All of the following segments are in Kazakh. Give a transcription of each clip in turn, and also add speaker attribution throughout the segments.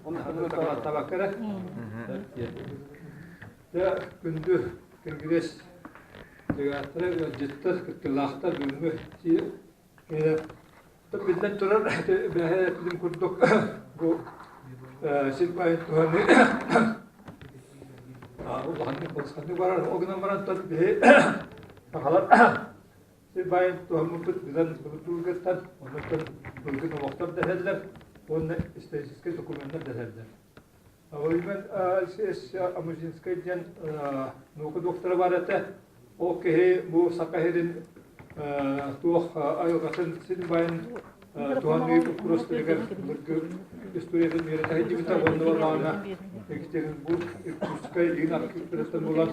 Speaker 1: Tabakara. Ya gündü Kengres Tegatara Jittas Kıtlahta Gülmü tabi bizden duran behe bizim kurduk bu silpayet tuhani Allah'ın konsanı var o günden varan tabi behe sakalar silpayet tuhani mutut bizden kurtuluktan ondan bugün vaktam derler onun istatistik dokümanlar derler. Oymen ses amujinskaydan nuku doktora barata o ki bu sakahirin tuh ayokatan silpayet tuhani prosteriker историядан бері тәйді біта онды олағына екітерін бұл үскай ең ақиқырыстан болған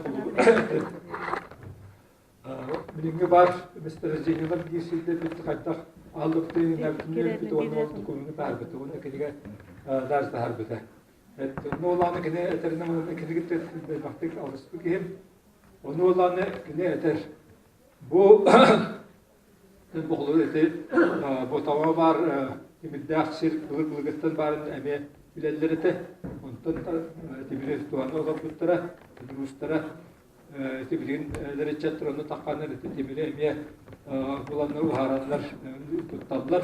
Speaker 1: білінге бар местережениялар кесілді бітті қайттақ алдық дейін әбітінен біті оны олды көміңі бәр біті оны кенеге дәрісті әр біті оны олағына кене әтерінен оны кенеге бақтық алғысты кейім оны олағына кене әтер бұл бұқылы әте бұтауа бар Kimidde sir bılgıttan barın eme bilenlerite ondan tibiri tuğanı olan kutlara durustara tibirin derecetler onu takanlar tibiri eme bulanlar uharanlar tuttanlar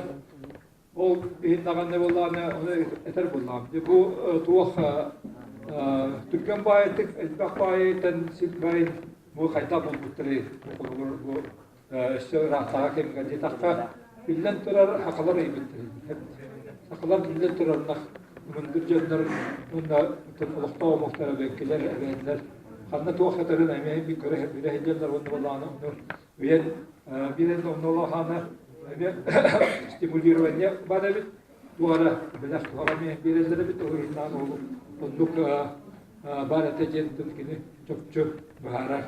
Speaker 1: o hindagan ne bollarını onu eter bollam bu tuğ Türkmen bayetik elbak bayetten silbayin bu kayda bulgutları bu işte rahtağa kemgadi takka Bilden turar hakalar iyi bitti. Hakalar bilden turarlar. Bundur canlar, bunda tırmılıkta o muhtemelen bekler, ebenler. Kanna tuğatatların emeği bir göre hep bile hediyeler onu Allah'ına onu. Üyen bilen onu Allah'ına stimuliruvanya bana bit. Tuğara bilir tuğara meyhe bilenlere bit. O yüzden oğlum. Onduk bana tecentün kini çok baharar.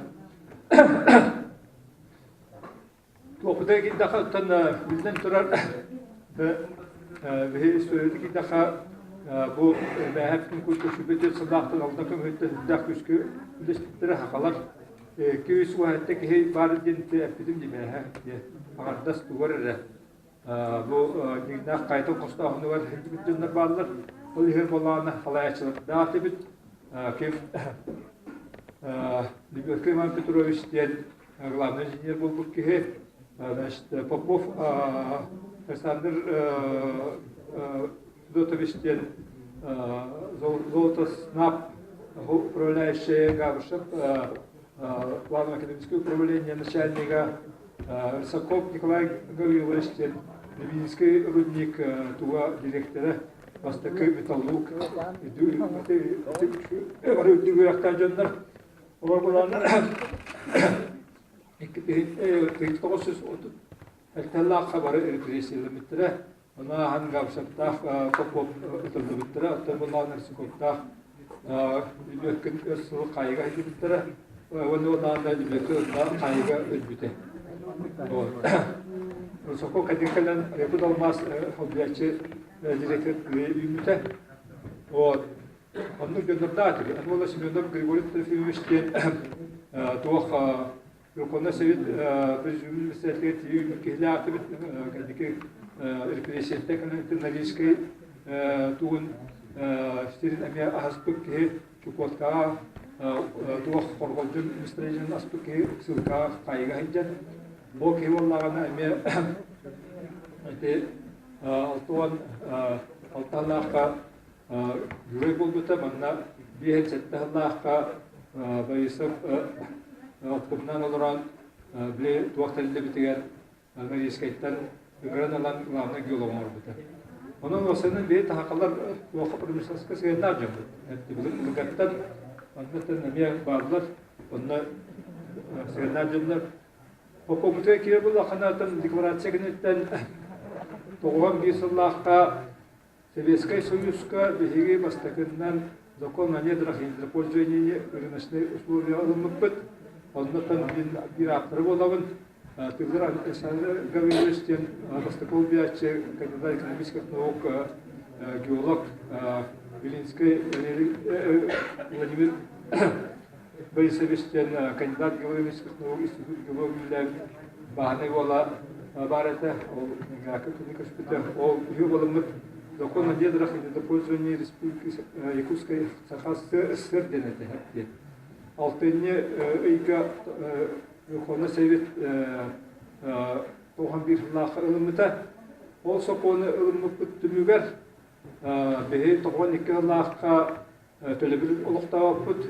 Speaker 1: Okuda ki daha tan bizden turar ve söyledi ki daha bu hepsinin kultu şüpheci sıdaktan aldığı müddet daha küskü ilişkileri hakalar ki üst vahitte ki bari dinti bizim gibi ağırdas duvarı bu dinah kayıtı kostahını var hiçbir dinler varlar o yüzden bolağına halayaçılık daha tebit kim Liberkman Petrovich diyen главный инженер bulduk ki Значит, Попов Александр Федотовичтен Золотоснаб, управляющий Гавшев, главное академическое управление начальника Рысаков Николай Гавриловичтен, Левинский рудник Туа директора, Востока Металлург, Дюгурактанжандар, Олар Kıyıtkoğusuz otup eltella xabarı erkiresiyle mittire ona han gavşaktaq kopop ötüldü mittire ötür bundan nersi koptaq lübökün ösulu qayıga hidi mittire onu ondan da lübökü ötüldü qayıga ötbüte Soko kadikalen reput olmaz hobbiyatçı direktör ümmüte onu gönderdi atırı onu olasın gönderdi Grigorij Trofimovich'ten tuğ Yukarıda sevit prezümlüsü ülkeyle aktivit kadiki represiyette kanıtı nariski tuğun stirin emiye aspuk ki çukotka tuğ korkulcun müstrejinin aspuk ki sılka kayga hicen o ki onlarına emiye işte altuan altanlaka güve bulduta manna bir hecettehlaka bayısıp Okuldan olarak bile tuvaletinde bitiren Amerika'dan öğren alan kulağına yolum orada. Onun olsanın bir tahakalar tuvalet profesyonel kısmı nerede? Bizim lügattan anlatan nemiye bağlılar. Onlar seyrederler. O komutaya kiye bu lakanatın deklarasyon gününden doğan bir sallahka Советская Союзка беги бастакından закон о недрах и для пользования рыночные условия алмыппыт. Ondan bir aktarı olalım. Tüzler Gavrilovичтен Востоков Биаче, кандидат экономических наук, геолог Белинский Владимир Борисовичтен кандидат геологических наук, институт геологии Bahane ola barete o gakı klinik hospital o yuvalımı закон о недрах и недопользовании Республики Якутской Саха СССР денете. Алтыне ига Верховный Совет Тохан Бирхлах Илмита, ол соконы Илмы Путтумюгер, Бехе Тохан Икерлахка Төлебір Олықтава Пут,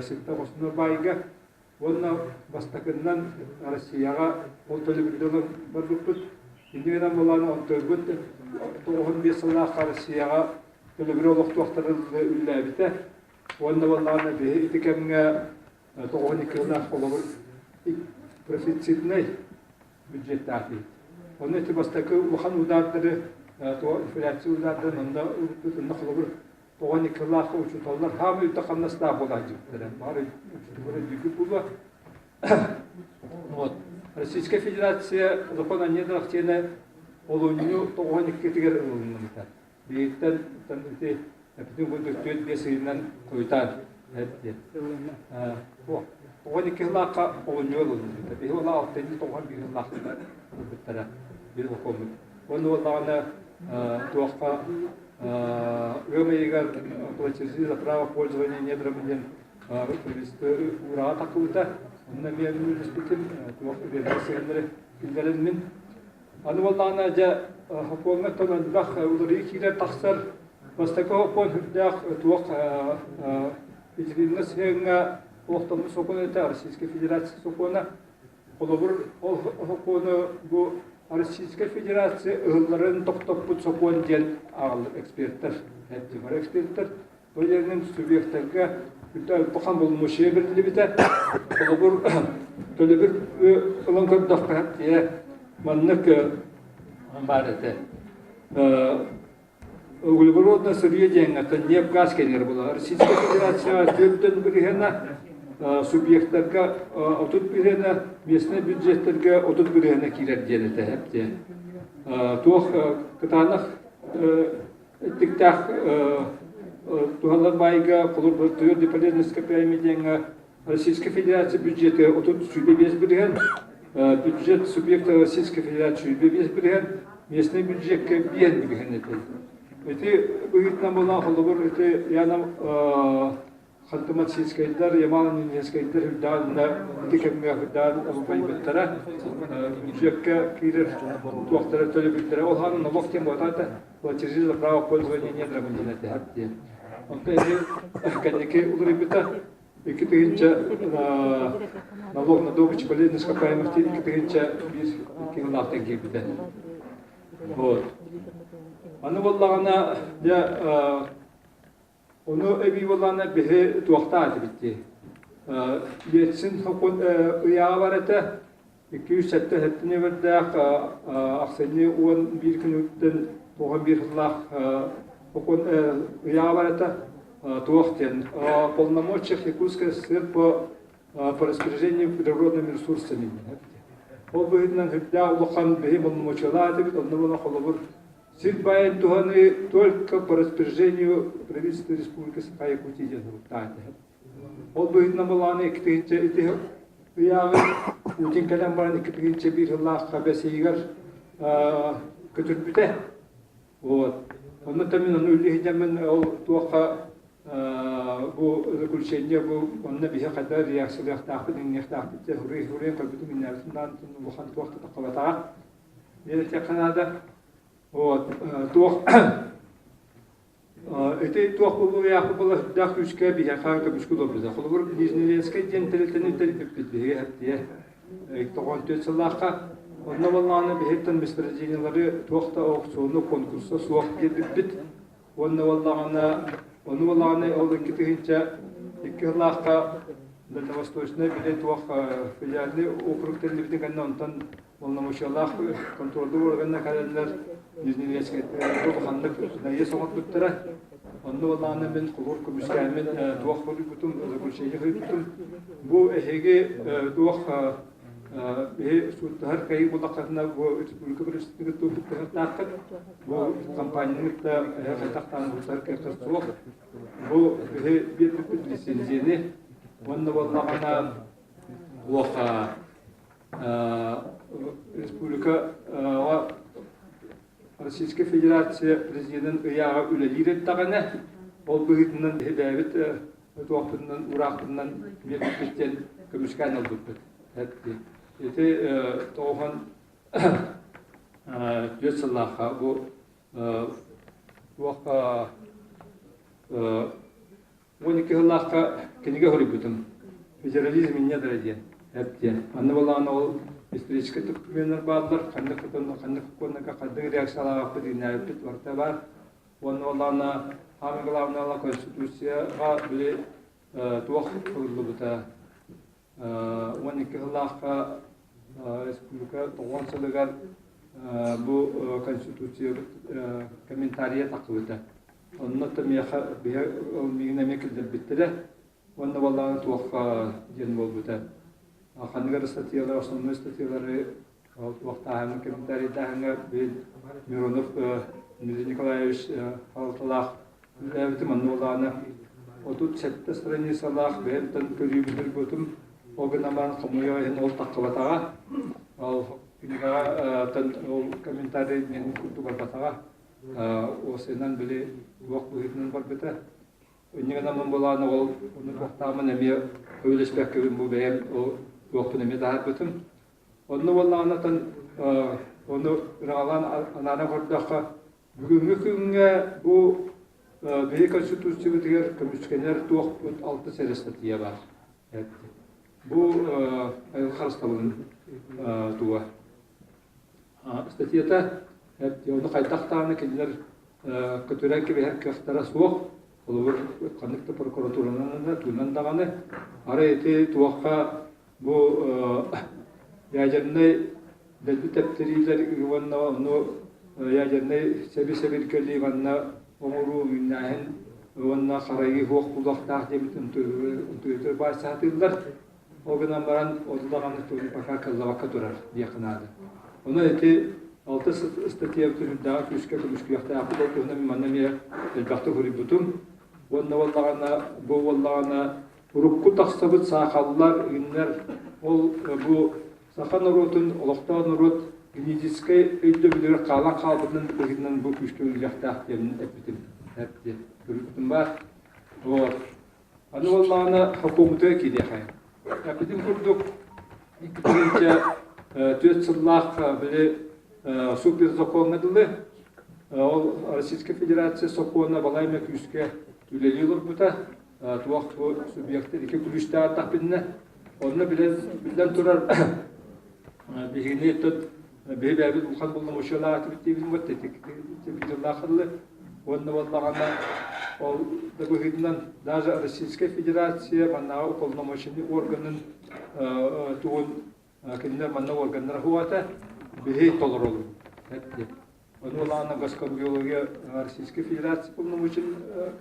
Speaker 1: Силта Хоснур Байга, онна бастакыннан Россияға ол Төлебірділін бар Пут, Индигенан боланы онтөлгін Тохан Бесыллахка Россияға Төлебір Олықтуақтарылды үлләбіті, онна боланы Бехе Итикемге Тохан Икерлах олығыр профицитный бюджет тати. Он эти бастакы ухан удардары, то инфляция удардары, нанда нахлобыр тоған икрлахы учуталар хамы утақаннасда болады. Бары учуталар было. Вот. Российская Федерация закон о недрах тене олуню тоған иккетигер улунмунтар. Бейттен танты бүтін көндіктөт бесігінен қойтар. Тоған икрлахы олуню олунмунтар. Бейі ола алтыны тоған бириллахы біттара. Bir okumut. Onu onlarla туаққа егер платежи за право пользования недрами ураға тақылыта, онына мен респектим туаққа бердесендері білдерінмен. Аны оларына жа хокуңа тонандырақ ұлыры кейлер тақсар, бастақы хокуң хүрдіғ туақ петеринна сеңа оқтамы соқуын өте Российская Федерация соқуына. Олабыр хокуыны бұл Российская Федерация ылларын тоқтап соқуын дел ағыл эксперттер, әттімір эксперттер, бөлерінің субъекттерге бұқан болмыше бірділі біті, олабыр төлі бір ұлын көрдіқ қағат, маннық бар әті. Углеводно сырье деньгата, нефть, газ кенер была. Российская Федерация төлден біргені субъекттерге отут біргені, местный бюджеттерге отут біргені кейлер денеті әпте. Туық қытанық әттіктәқ туғалар байға құлыр бір түйірді полезності пирамиденге Российская Федерация бюджеті отут сүйбе бес бірген, бюджет субъекта Российской Федерации сүйбе бес бірген, местный бюджетке бен бірген әті. Эти выгодно было холодор, эти я нам хантаматсийская дар, ямаланинская дар, да, тикемга дар, абайбеттара, бюджетка кирер, туахтара төлебеттара, ол ханы налог тем батата, платежи за право пользования недрами денеты хатте. Он тези канеке удребета, и китегинча налог на добычу полезных ископаемых, и китегинча без кинолахтен гибида. Вот. Аны боллағына, оны әбей боллағына бәхе туақта аты бітті. Бетсін ұяға бар әті, 200 сәтті әттіне бірдәқ, ақсайны оған бір күн өттін, оған бір қылақ ұяға бар әті туақтен. Полномочиях Якутской ССР по распоряжению природными ресурсами. Ол бұғыдынан хүдді ұлыққан бәхе полномочиялар аты біт, онны болна қолы бұр. Сидбайен туханы только по распоряжению правительства Республики Саха-Якутия денугтааты. Ол бұйдна боланы кітігінче еті ұяғы үтін кәлем бараны кітігінче бір ұллаққа бәсейгер күтірбіте. Оны тамин оны үлігідемен ол туаққа бұл заключение бұл онына бігі қадар реакциялықтақпы деңнектақпы хүрейн қабыты минәрсіндан бұқан туақты таққалатаға. Дені тек қанада туақ эти туақ болу яқы болы дақ үшке бейе қағырға бүшкі добрыза. Құлы бір Нижневенскай ден тәрілтені тәріліп бейе әптіе. Тоған төт сылаққа онына болғаны бейеттен месторождениялары туақта аукционы конкурса суақ келіп біт. Онына болғаны олы кетігінші екі ғылаққа Дальневосточный билет туақ филиальный округ тәріліп бітін онтан полномочиялар контролды органына кәлелер Нижневенскай ханлык найе соңат бүттірі. Онны олағаны мен құлғыр көміскәмен туақ көрі бүтім, заключение көрі бүтім. Бұл әхеге туақ суыттығар кәйі болаққатына бұл республика бірістігі туықтығыр таққыд. Бұл компанияңызда қайтақтан бұлтар кәрқыз туақ. Бұл бет бүт лицензияны. Онны олағана туақ республика Российская Федерация президентын ыяға үлелер тағаны, ол бұғытынан хебәбіт туақтынан, ұрақтынан меркеттен көмішкен алдық. Эти тоған дөт сыллаққа бұл туаққа 12 жыллаққа кенеге хөрі бұтым. Федерализм не дәреден. Анны болағына ол исторический документтер бардылар, қандық құқоннаға қандық реакциялаға бұдығын әріппет варта бар. Оны болағына хамы главнала конституцияға біле туақ құрылы бұта. 12 жыллаққа республика 9 жылығар бұл конституция комментария тақы бұта. Онны тәмеяқа мегіне мекілдер біттірі, онны болағына туаққа ден бол бұта. Қандығар статьялар, основной статьялары туақтағының комментарийдағыңа бен Миронов Дмитрий Николаевич Халталақ үләбітім онны болағына отут сәтті страницалақ бен тән көрі бүдір бұтым оғын аман қомойын ол таққы батаға ал күнігіға тән ол комментарий мен күрді бар батаға осынан біле уақ бұғытынан бар біті өнеген аман болағына ол оны уақтағымын әме өйлеспәк көбін бұл бәйім уақпын әме дағар бұтым оны болағына тән оны ұрағалан ананы құрдаққа бүгінгі күнге бұл бейі конституция бұдығыр көмішкенер туақ бұд 6 сәрі статья бар. Бұл айыл қарыстауының туа. Статьята оны қайтақтағаны кендер көтірән кебе көқтара суық, олығыр қандықты прокуратуранын туынандағаны ары еті туаққа бұл яжарынай дәлді тәптерейлер оны яжарынай сәбі-сәбіркелі ғанна оңыру үйінәйін онына қарайы хоқ бұлақтақ демітін түйтір бай сатылдар. Оғынан баран отылдағаны түгін пақа қаллаваққа тұрар дейқінады. Оны әте 6 статья түріндегі күшке күмішкіліқті ақы болды. Оны мәнне ме әлбақты көрі бұтым. Оны бұл олағына ұрыққы тақсабыт сақалылар үйінлер. Ол бұл сақан ұротын, олықтаған ұрот генетическай өйді білері қалан қалбының біргінен бұл күшке үліқті ақтерінің әпбітім. Көрі бар. Аны олағына хақумыты кейде қайын. Әпідім күрдік 2-4 сыллақ білі супер закон әділі. Ол Российская Федерация соқуына балайме күшке үлелі ұлыр бұта. Туақ бұл субъекті екі күлішті артақ біліне. Оны білден тұрар бігіне тұт бейбәбіл ұлқан болың ұшылаға түбіттейбізім өтті. Тепиділлақ қыдылы. Оны болағанда ол бұғыдынан даже Российская Федерация маннаға уполномоченный органын туғын кімдер манна органдар хуата бігей толыр олы. Оны олағына Госкомбиология Российская Федерация уполномоченный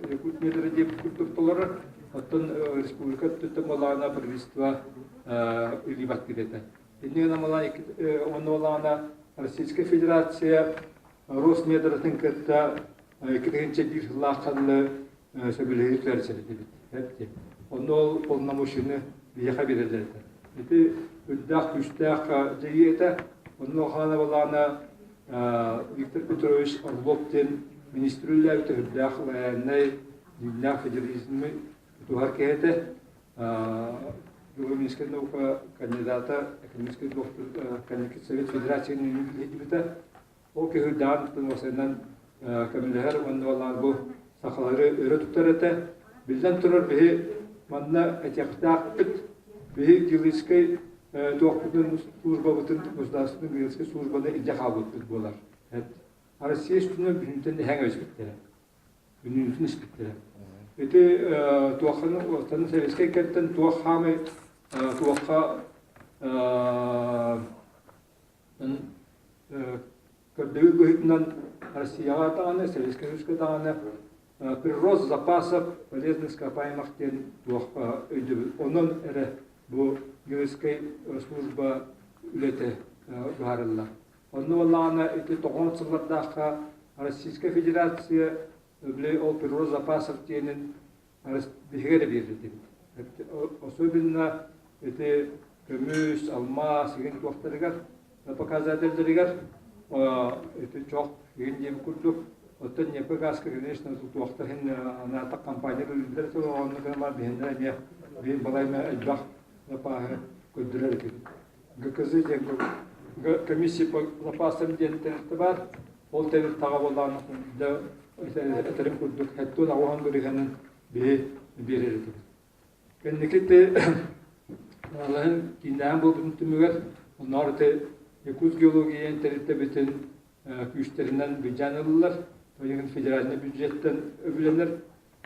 Speaker 1: рекрутмедері деп күртіп толыры. Оттан республика түттім олағына правительство үлібат келеді. Оны олағына Российская Федерация Росмедратын кітті екінші бір лаққанлы сөбілігілер сәлетті. Оны ол полномочыны бейіға берелерді. Еті үддақ, күштақ жайы еті, оның оғаны болағына Виктор Петрович Орловтен министрлер өті үддақ ләйәннәй дүнләқ федерализмі тұғар кәйті. Юго-Минская наука кандидата, экономический доктор Совет Федерацияның үддебіті. Ол күйірдан тұтын Камилер мандалар бұл сақалары өрі тұттар әті. Білден тұрар бейі манна әтеқтақ үт бейі геологическай тоқпытын служба бұтын государственный геологическай службаны инде қабыт бұт болар. Россия үстіні бүнінтен әң өспеттері. Бүнінтен өспеттері. Әті тоқының ортаны Советскай кәрттен тоқ қамы тоққа көрдегі бұғытынан Россияға тағаны, Советская Союзға тағаны прирост запасов полезных ископаемых тен өйді. Оның әрі бұл геологическая служба үлеті бұғарылар. Оның олағына өте 90 жылдардағы Российская Федерация ол прирост запасов тенін бігері берді. Особенно өте көміс, алмас, еген тоқтарығар, показателдерігер өте жоқ Ген курдук оттан непе газ, конечно, тут уахтахин на та компания лидер то он гама бенда не бен балайма айбах лапа көдрөр ки. ГКЗ де комиссия по запасам дентер ол тәбір таға болған да әтәрім күрдік әттон ауған көрігенін берер еді. Кәнекетті Allah'ın kindağın bulduğum tümüger, onlar da Yakuz geologiyen terite bütün güçlerinden büccan alırlar. Oyun federasyon büccetten öbürlenir.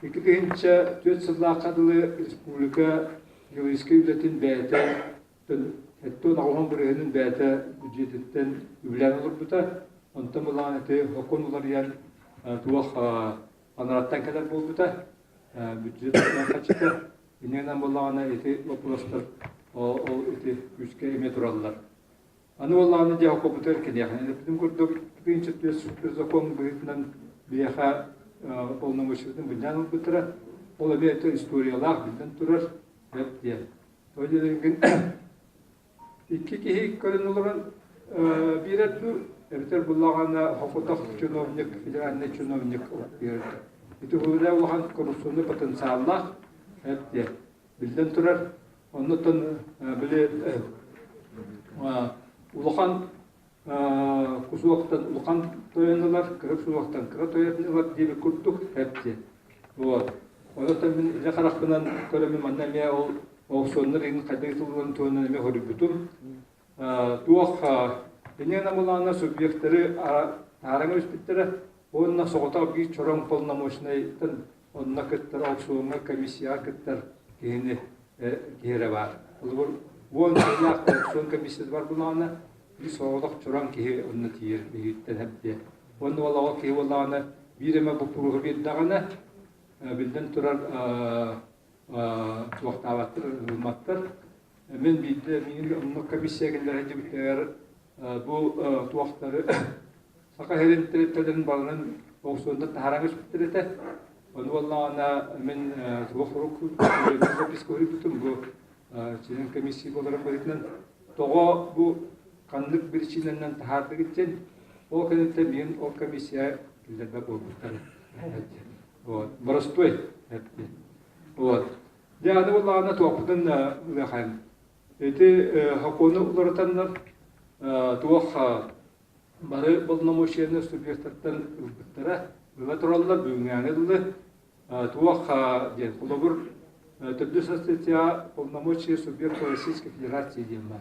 Speaker 1: İkinci 4 yıllığa kadılı Respublika Geolojiski Devletin beyte, Etton Ağlan Bürge'nin beyte büccetten öbürlen olur bu da. Ondan olan konular yani tuğak anarattan kadar buldu da büccetten kaçtı. İnanın bollağına eti vapurastır. O eti güçke emet urallar. Anı bollağına diye okubutu erken yakın. Bizim kurduk birinci tüyesüktür zakon büyütünden biyaha olnamışırdım. Bundan olup bitirir. Ola bir eti istoriyalar bilden durur. Hep diye. Öyle derken iki kişi körün olan bir etli evter bollağına hukutak çunovnik, federalne çunovnik bir etli. Eti hüvüle olan korupsiyonu potansiyallar hep diye bilden turar. Ondan bile ulukan kusuaktan ulukan toyanırlar, kırık suaktan kırık toyanırlar diye bir kurttuk hep diye. Ondan ben ile karakından köremim annemeye o sonların kaydettiğinden toyanırmaya horibütüm. Tuğak benim namulana subyektleri arama üstütleri onunla soğutak bir çoran polna moşnaydan onunla kıtlar aksiyonuna komisya kıtlar kihini kihire var. Bu onunla aksiyon komisyası var bunlarla bir soğutak çoran kihi onunla tiyir bihitten hep diye. Onu valla kihi valla birime bu proğu bir dağına bilden turar tuğakta avattır, ılmattır. Men bildi, onunla komisya gelirler hacı bitler bu tuğakları saka herin teretlerin bağlanan aksiyonda taharangış bittirete. Onu valla men tuğakırık psikolojik bütün bu çiğnen komisyası olarak belirtilen toğa bu kanlık bir çiğnenden taharda gidecek. O kanıtta ben o komisyaya gelirler bulmuşlar. Burası toy. Yani valla tuğakıdan uyakayım. Eti hakonu ularıtanlar tuğak barı bulunamaşlarını subyektlerden ülkütlere ve turallar büyüğünyanıdıldı. Tuğak diyen kulubur Türkçe Sosyetia полномочия субъекта Российской Федерации дема.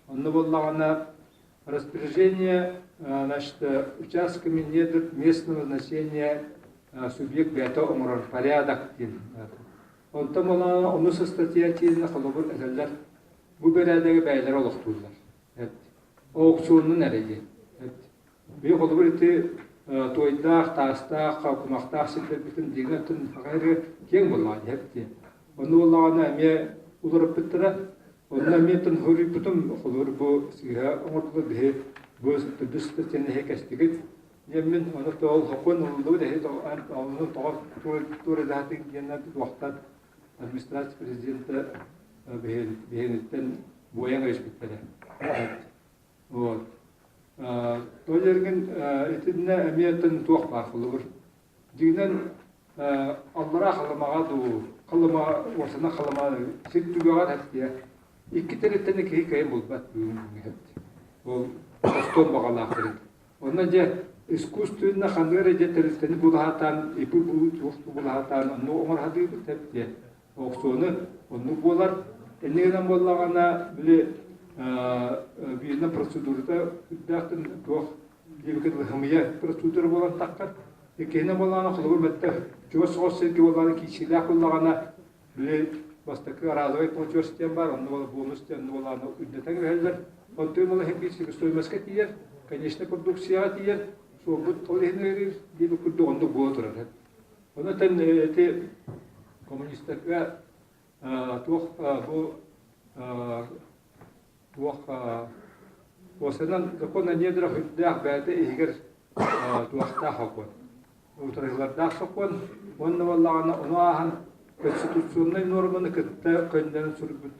Speaker 1: Он валлана распоряжение участками недр местного значения субъект бета умрон порядок дем. Он там валлана onu статья тезine kulubur edeller. Bu beledeki beyler oluştururlar. O aksiyonun nerede? Bir kulubur eti toydağ, tağıstağ, kalkmaktağ, sizler bütün diğerlerin gayrı keng bolladı hepti. Onu Allah'ına eme ularıp bittire. Onunla metin huri bütün olur bu siha ortada diye bu düstte seni hekestigit. Yemin onu da ol hakun oldu da hiç onu tavaf tur zaten cennet vaktat administrasyon prezidenti beğenitten bu yan bittire. O Toyergin etine emiyetin tuğ var olur. Dinen Allah'a kalmağa du kalma ortasına kalma sittügar hepti. İki taraftan ki hikaye bulbat hepti. O poston bağlar kırık. Onunca iskustuna kandıra cetelisteni bulahatan ipu bulahatan onu umar hadi hepti. Oksonu onu bular. Eninden bulağına bile birine prosedurda dağıtın tuğ gibi hamiye proseduru bulan takkar. Kena bolana xulur bette çoğu sosyal ki bolana ki silah kullanana bile bastakı arazoy poçor sistem var onu bola bonus onu bolana üddeten verler. O tümüyle hep bir şey stoymaske diyer. Конечно, продукция diyer. Sobut tolerir diye kurdu onu bu oturur. Ona ten te komünistler tuh bu وسنن كنا ندرس الداخ بعد إيجار توقتها حقون وتريلر داخ حقون وإن والله أنا أنواعهم كستوسوني نورمال كتة كندن سربت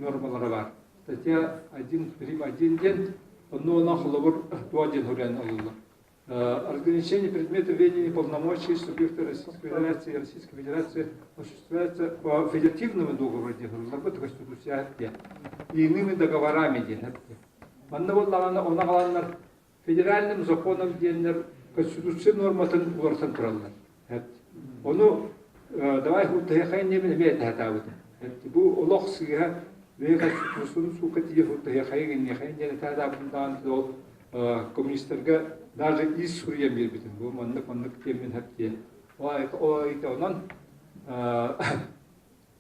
Speaker 1: نورمال ربار تجاه أجين بريم أجين جن إنه أنا خلور تواجد هريان الله Ограничение предметов ведения полномочий субъекта Российской Федерации осуществляется по федеративному договору, разработка Конституции и иными договорами. Федеральным законом Конституция норматын уорсан тураллар. Ону давай хутаяхай не билбет хатавыт. Бу улох сыга ве Конституцияны сукати хутаяхай не хай не тадабындан дол коммунистерге даже из Сурия бирбитин. Бу маннык темен хатте. Ой тонан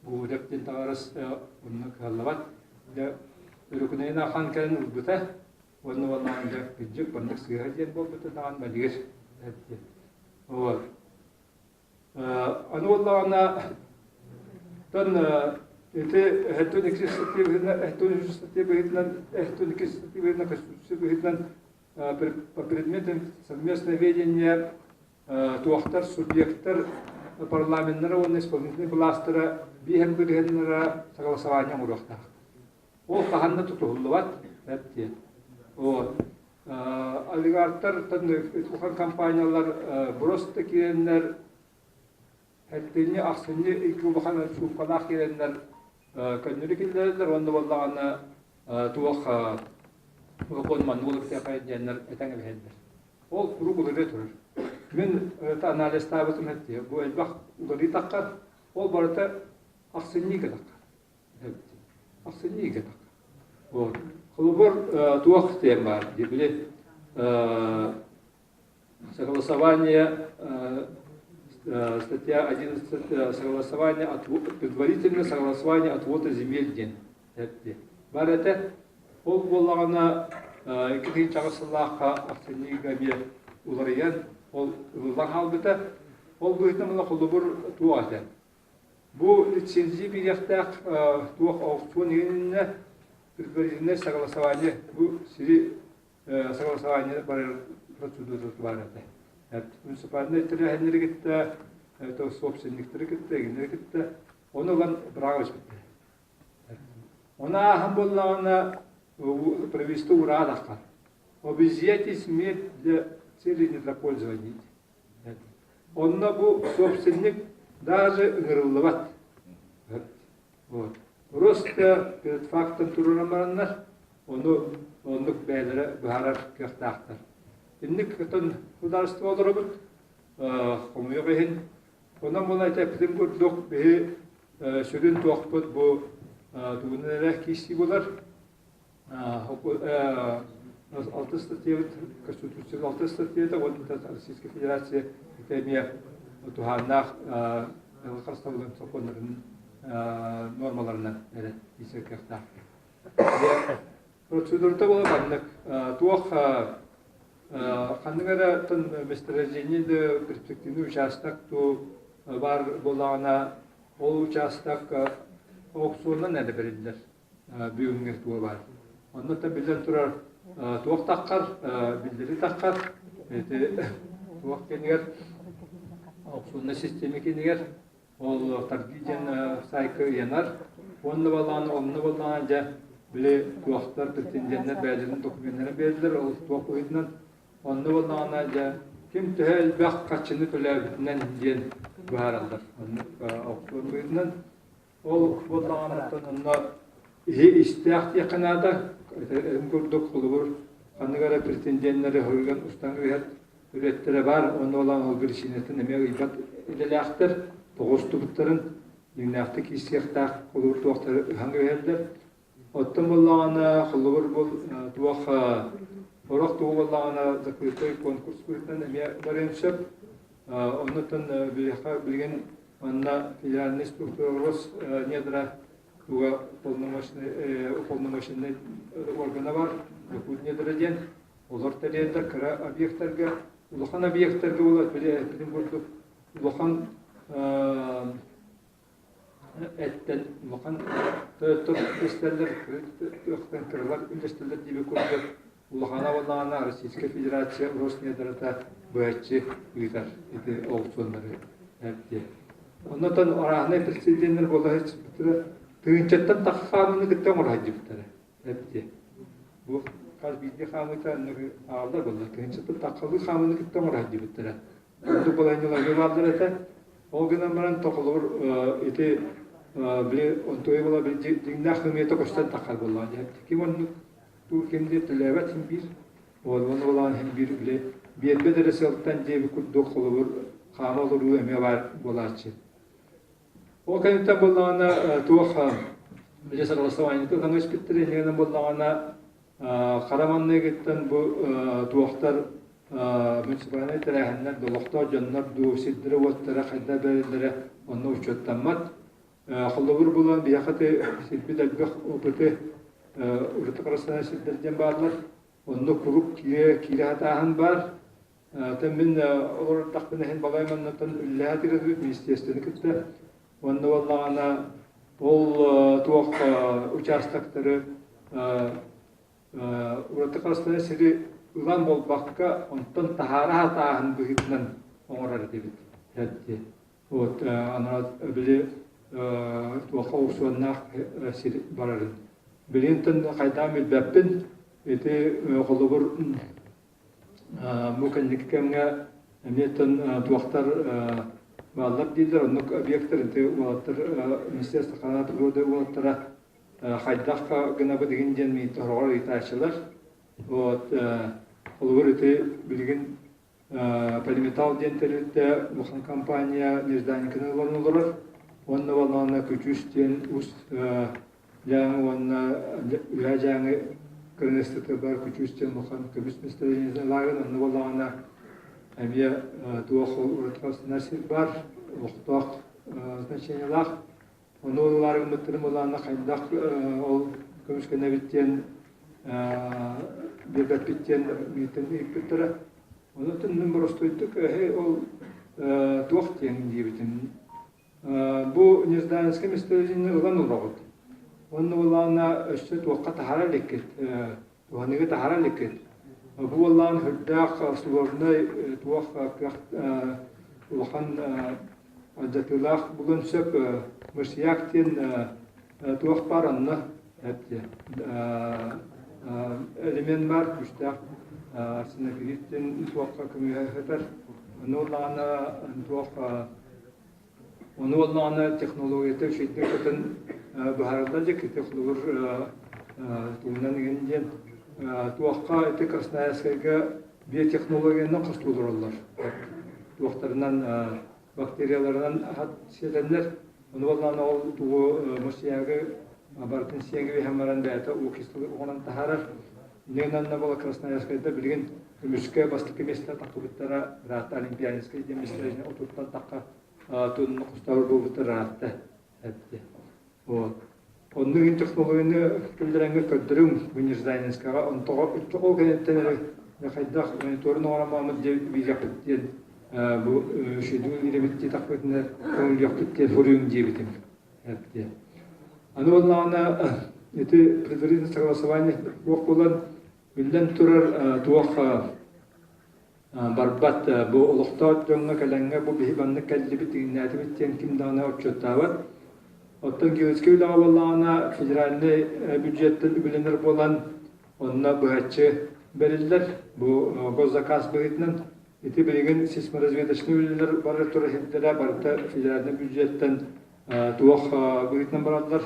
Speaker 1: бу дептен тагарас онны халлават. Да рукнайна хан кан урбута. Onu vallahi gidecek bandık sıhhatiyen bu bütün dağın balıgır. Evet. Onu vallahi ana tan ete hetun по предметам совместное ведение туахтар субъектар парламентарного исполнительной власти биhem биргеннера согласование урахтах. Ол каханна тутуллубат этти. Вот. Олигархтар, тухан компаниялар просто киреннер, хәттене аксыны ике бахан сукалах киреннер, көннүрү килдерлер, онда боллаганы туах оконман улуп текайденнер этеңе бәһәдер. Ол туру булыр турur. Мен это анализ табытым этти. Бу элбах угары таккар, ол барыта аксыны кедак. Аксыны кедак. Вот. Хлубор туах тема, где согласование, статья 11, согласование, предварительное согласование отвода земель ден. Барете, ол болағына екінші чағысылаққа ақсенегаме уларыян, ол ұлдан қалбыта, ол бұйтын мұна хлубор туахтен. Бұл лицензия беректақ туах аукцион егеніне предварительное согласование, согласование процедуры барады. Муниципальный территория это собственник территория, он улан брагаш бит. Она хамболлана провести урадахка. Обезъятие смет для целей недропользования. Он на бу собственник даже гырлыват. Вот. Просто перед фактом турунамараннар, ону бәйлері бұхарар кертақтар. Инник кітін хударство олырыбыт, қомуя бәйін. Онан бұл айта бітім көрдік бәйі сүрін тоқпыт бұл туғынырах кейсі болар. 6 статьевыт, Конституцияның 6 статьевыта, онында Российская Федерация Академия туғаннақ қарыстауылын соқонларын нормаларынан исекекта. Процедурда была баннык. Туах ханныгара тон месторождение перспективный участок ту бар болағына ол участок аукционнан әлі берілдер. Бүйінгер туа бар. Онда да білден тұрар туақ таққар, білдері таққар. Туақ кенігер аукционна системе кенігер. Ол таргиден сайкы янар, онны баланы жа біле туақтар претенденттер бәлерін документтері берділер, ол туақ ойыннан онны баланы жа кем түхәл бәқ қачыны төләбітінен ден бұхаралдар. Аукцион ойыннан ол баланы онна истияқ яқынада көрдік құлыбыр қанығара претенденттері хойған ұстан үреттері бар, онны баланы ол біршінетін әмеғ ибат еделяқтыр. Тоғыстыбыттарын еңнәқті кейсияқтақ қолыбыр туақтары үханғы өйелдер. Оттың болағына қолыбыр бұл туақ орақ туғы болағына закрытой конкурс көйтінен әме барен сөп. Онытын білген онына федеральный структуралос недра туға уполномоченный органа бар. Өкіл недра ден. Олар тәрелдер кіра объекттерге, ұлықан объекттерге болады. Білім көрдік. Ұлықан эттен мукан төттөр эстелер өктөн кырлар үндестелер диби көрдүк. Улахана боллагана Российская Федерация Роснедрата бөчү ыйтар эти аукциондары эпти. Онотон орахны президенттер болла тыгынчаттан такканын кеттен орахып эпти. Бу kas bildi xamıta ağlar buldu. Kendisi de takılı xamını gitti ama hadi bitti. Bu balayınlar gördüler ete. O günden beri takılır eti bile ontoy bola bir dinah hümiyete koştan takar buldu. Kim onu Türkiye'de televet hem bir Oğlan olan hem bir bile bir bedreselten cebi kudduk olur, xama olur eme var bolarçı. O kanıta bulana tuğa bile sarılasavayını tuğanış bittirin yerden bulana Karamanlı'ya gitten bu tuğaktar münsibane terehenden dolukta canlar du siddire vattere xedde berilere onu uçuttanmat. Xulubur bulan bir yakıtı silbi delbek opete urtu karasına siddirden bağlar. Onu kurup kile hatahan var. Temin olur takbine balayman natan illa tiradut ministiyestini kitte. Onu vallahi ol tuğak uçastakları urtu karasına siri ulan bol bakka ondan tahara hatahan büyütmen onar debit. Hadi. O ana bile tuğak usunak siri bararın. Bilintin kaydamil beppin itu kalau mungkin jika emiten dokter malap di dalam nuk objekter itu water Ministeri Sekolah Tergoda water kaidah ka kenapa diginjen itu orang itu asalah, buat kalau itu bikin perimetal jentel itu bukan kampanye nirdan kenal orang orang orang kucustian us yang orang yang Kırnestete bar küçüsten bakan kıbrıs mesleğinizden lagen onu vallahi emiye tuğ uğratkas nasıl var uğrak значениялах onu onların mutlu olana kaydak ol kıbrıs kenevitten bir bitten miten iptere onu tüm prostoytuk hey ol tuğ diyen diyebitim bu nizdanski mesleğinizden olan uğrak onu vallahi işte vakit haraleket, tuhanıge haraleket. Bu vallahi hırdak asıllarına tuğak vakan adetulah bugün sep mesyaktin tuğak paranla hepti. Element var işte aslında biriktin tuğak kımıyeter. Onu vallahi teknolojide şiddetten Baharda kita keluar turunan ingin tuakka itu kerana sekarang biar teknologi nak keseluruhan tuakternan bakterialardan hasilnya menurutnya all tu masyarakat abarkan siaga hamaran data ukistul orang taharar dengan nama kerana sekarang bilgin muska pasti kemista takut betara rata olimpianis kerja misalnya untuk takka tun kustar betara rata Onun teknolojini kültürenge kötürüm üniversiteninizkaga ontoga çok kenettenere yakaydak monitorin oramamız bir yapıtın bu şeydu ilebitti takvetine konu yapıtın forum diyebitim. Evet. Anı vallahi eti prezident согласование yok olan bilden turar tuğak barbat bu olukta jonga kalanga bu bihibanlık kellibit natibitin kimdana uçutavat. Otan gözüküyle avallağına federalde bütçetten bilinir olan onunla büyütçü verirler. Bu gozakaz büyütünün iti bilgin sisma razvedasını bilirler. Barı turu hidlere barıta federalde bütçetten tuğak büyütünün bararlar.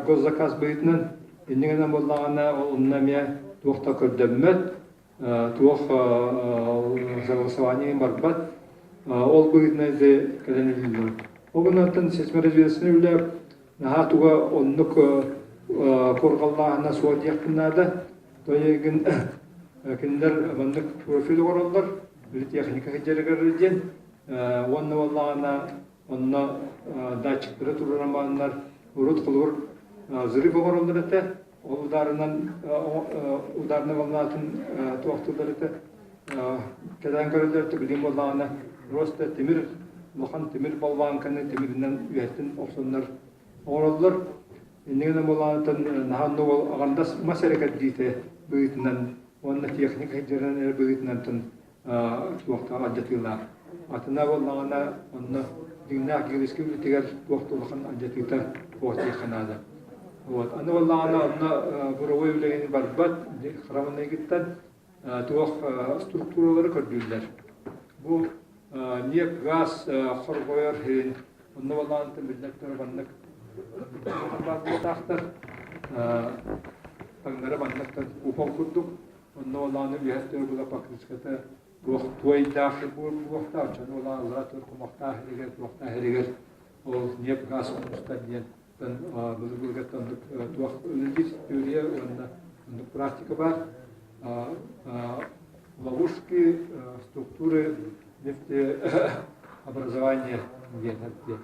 Speaker 1: Gozakaz büyütünün indingen avallağına onunla miye tuğakta kördemmet. Tuğak zavasavani barbat. Ol büyütüne de kalenilirler. O günlerden sisma razvedasını bilirler. Nah tuga onluk korgallarına suat yakınlarda toyegin kinder bandık profil orallar bir teknik hicrerlerden onu vallahi onna da çıktı turnamanlar urut kılır zırı orallar da udarına vallahi tuaktıları da kedan görüldü bilim vallahi rosta temir muhan temir balvan kanı temirinden üyetin opsiyonlar Orallar indingen bolantan nahanno agandas masyarakat dite büyütünden onun teknik hicrenen büyütünden vakti acıtıyla atına vallahi onu dünya gelişki bitiger vakti vakan acıtıyla vakti kanada Вот, аны валлана онна буровой үлеген барбат, храмына гиттен туох структуралары көрдүллер. Бу нефть, газ, хоргойор хин, онна валлана тэмбилдектер баннык тахтар, таңдары банныктан упал курдук, онна валлана вихеттер була пакриската туох туайдахы буохтар, чан валлана латыр кумахта херигер, туохта херигер, ол нефть, газ онустан ден. Бұлғырғаттан туақ өлілдер теория, онда практика бар. Ловушки, структуры нефтеобразования генерации.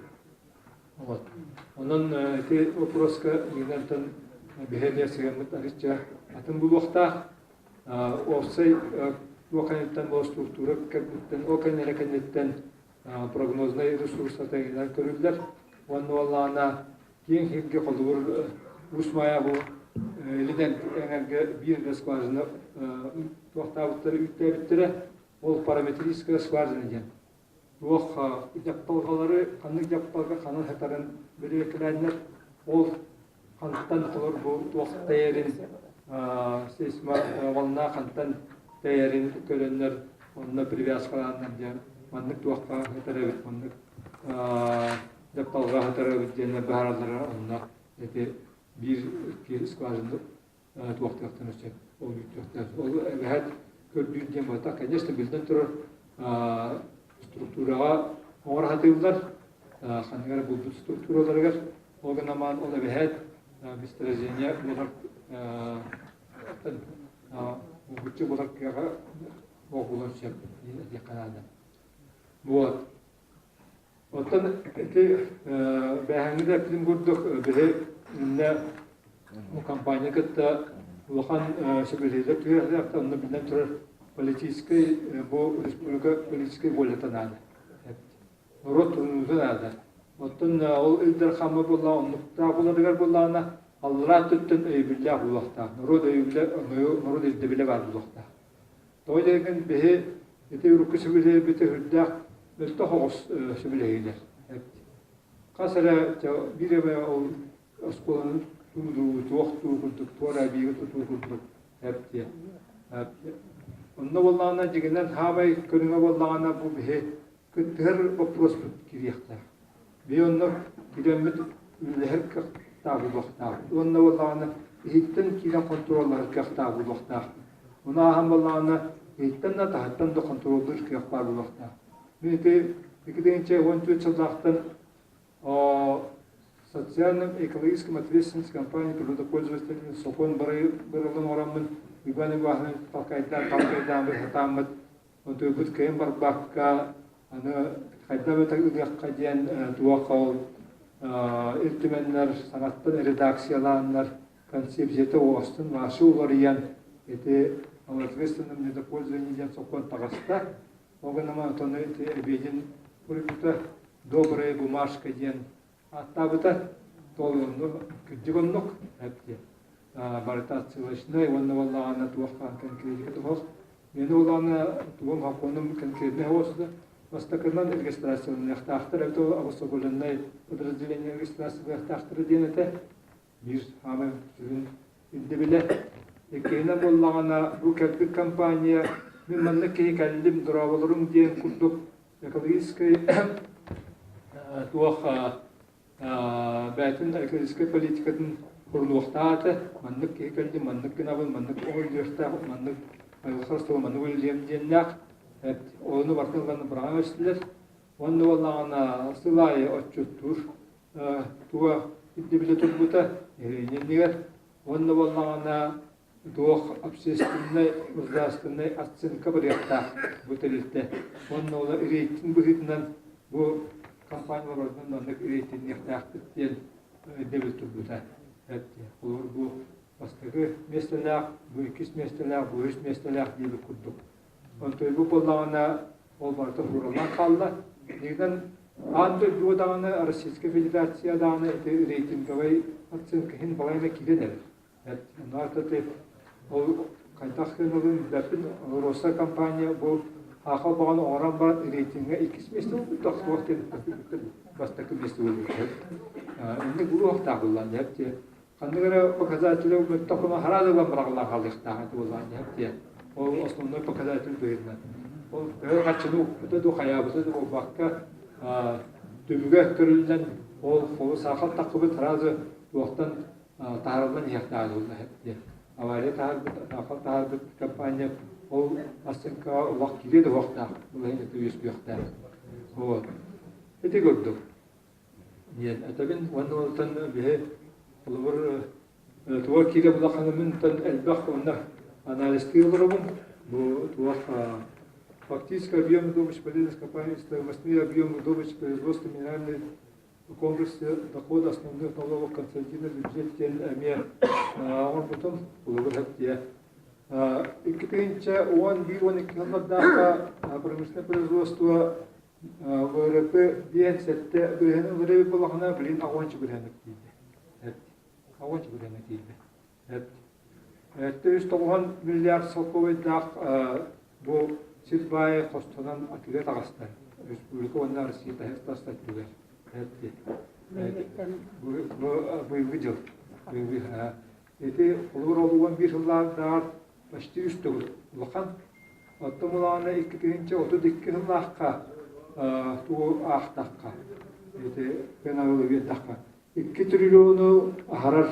Speaker 1: Онын эти вопроска генертан бігердер сегемет арыча атын бұл уақта осай уақанеттен бұл структура кәбіттен, оқан әрекенеттен прогнозный ресурсата генер көрілдер. Оны олағына Кен хилге қолдығыр ұсмая бұл елден әңерге бір скважина туақтабыттары үттәбіттері ол параметрическая скважина ден. Оқ жапталғалары, қанық жапталға қанын хатарын бір екіләдінер, ол қанттан қолыр бұл туақт тәйерін сейсма ғалына қанттан тәйерін көрінер, онына привязкаланар ден, маннық туаққа хатары өт, маннық Jappalga hatara gittiğinde baharlara onunla bir iki skvajında tuvaktayaktan ölçek, o yüktekten. O evet gördüğünden batak, конечно bilden turur strukturağa oğra hatırlar, hangi bu strukturalar o gün aman o evet bir stratejiye olarak bu bütçe olarak ya o kullanacak diye kanalda. Bu Otan ki behangida film gördük bize ne bu kampanya katta ulan şebirde tüyler yaptı onu bilmem türer politik bu respublika politik boletanada. Rotun da. Otan o ilder xamı bolla onu tabular bollana Allah tutun billah ulaqta. Roda billah roda billah var ulaqta. Toydagan bize ete rukusu bize bite hüdda Beltohos şöyleyler. Kasara bir eve o okulun tuğdu doktora bir tuğdu hep diye. Onda vallahi ciğenden havay körüne vallahi bu bir kıtır vapros kiriyaklar. Bir onda gidemet her tabu vakta. Onda vallahi hitten kiran kontroller kafta bu vakta. Ona ham vallahi hitten de tahtan da kontroller kafta bu vakta. Çünkü ikidince oncu çaldaktın социальным экологическим ответственность компании природопользователей сокон бырылын орамын үгәнен вахын талкайдан бір хатамыт он төбүт кем бар бакка аны кайда бетак үгәккә дигән туакал илтименнәр санаттан редакцияланнар концепцияты остын вашы уларыян эти ответственным недопользованием сокон тагаста Оганама тоны беден пурикута добрая бумажка ден. Аттабыта толынны күддігіннік әпте. Барытациялашны, онны валлағана туаққан конкретика тұғыз. Мені олағына туғым хақоным конкретне осыды. Остакырнан регистрацияны яқтақтыр. Әбді ауысы бөліннай подразделение регистрацияны яқтақтыры денеті. Bir hamı жүрін үлді біле. Екейіне боллағана бұл кәлбік компания Миманны кей кәллим дұрабылырым дейін күрдік экологический туақ бәтін экологический политикатын құрылуқтаты маннык кей кәллим, маннык кінабын, маннык оғыл дөрстағы, маннык айғықырстығы, маннык өлдем дейіннәқ оны бартылғаны бұрған өстілер. Оны олағына сылайы отчуттур туға идді біле тұрбыта ерейненігер. Оны олағына Дуох общественной, государственной оценка проекта бутыльте. Он новый рейтинг бухитнан бу компания родной рейтинг нефтяхты тен дебет турбута. Это бу бастығы местелер, бу икис местелер, бу үш местелер дебет курдук. Он той бу боллағына ол барты хуралан қалды. Негден анды жуадағына Российская Федерациядағына рейтинговый оценка хин балайна киденер. Это ол кайтақын олын дәпін Роса компания бұл ақыл бағаны оран бар рейтинге 2 месте болды. Тоқты уақыт бастақы месте болды. Енді бұл уақыт ақылан. Кандыгара показатели такого харадова брагла халыктагы булган япты. Ол основной показатель быйна. Ол гачыну буту хаябыты бу бакка төбүгө көрүлгөн ол фолу сахал такыбы таразы уктан таралган яктагы булды япты. Авария сахал тарбы компания ол асынка вакыт киде вакытта булган төйүс бuyakта. Вот. Это гордо. Нет, это бин ваннолтан бе Олар туа кире булаханы мен тан элбах онна анализтийлербун. Бу туа фактически объем добычи полезных компаний, стоимостные объемы добычи производства минеральных комплекса дохода основных налогов консолидированный бюджет тел он потом олар хатия. Иккенче он бирон иккенда промышленное производство ВРП биенсетте бирен ВРП булахана билин агончы бирен диде. Агончы бирен диде. 190 миллиард сокковый дах бу ситбай хостонан атыга тагастар. Республика оннар сита хестаста түгер. Бу видео. Эти олуруган бир жылларда почти 3 төгүл. Лахан оттомулана 2-32 жылларга туу ахтакка. Эти пеналыгы такка. 2 триллиону ахарар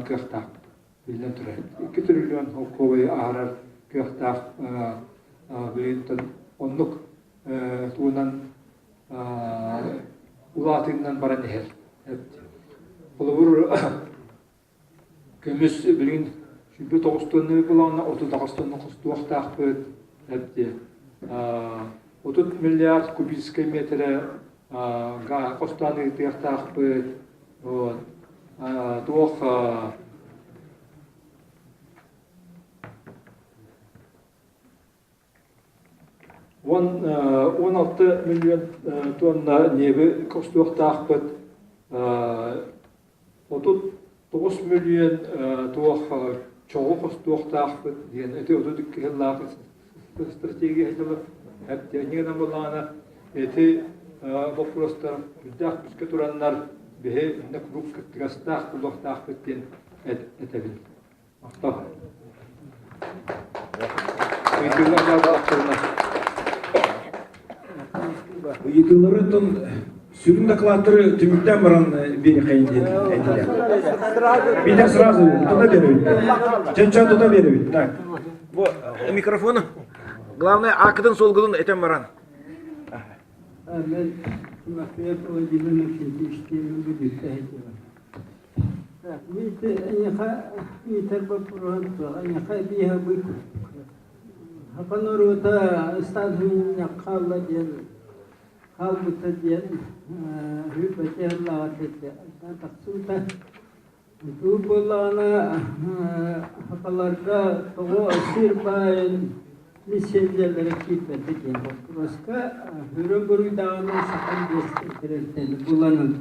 Speaker 1: кыхтак. Билен турат. 2 триллион хокковый ахарар кыхтак билентен оннук туунан улатыннан баран хер. Олур көмөс билин шүбө 9 тонны булана 39 тонны кустуактак бөт. 30 миллиард кубический метр костаны тыяктак бөт. Вот. Туох 16 миллион тонна небе костуактак бөт. 39 миллион туох чогу костуактак бөт. Деген эти 32 жыллар стратегия хәле Әптенеген болана эти вопростар бүдәк бизге тураннар бе инде круг кыттырастак булактак беткен этебин. Акта.
Speaker 2: Йыкылларын сүрүн докладтары түмүктен баран бени кайын дейт. Бите сразу туда беребит. Жанча туда беребит. Так. Бу микрофону. Главное, акыдын солгыдын этем баран.
Speaker 3: Мен макет ойдилен кентиштен бүдүк айтып. Так, митер бапуран, аяка биха бик. Хапанорута стадын якалла ден, халбыта ден, хүпетелла атете. Таксута бу болана хапаларга того сирбайн Meseleleri kitledik yani. Başka hürüm buruyduğunu sakın gösterikten kullanıldı.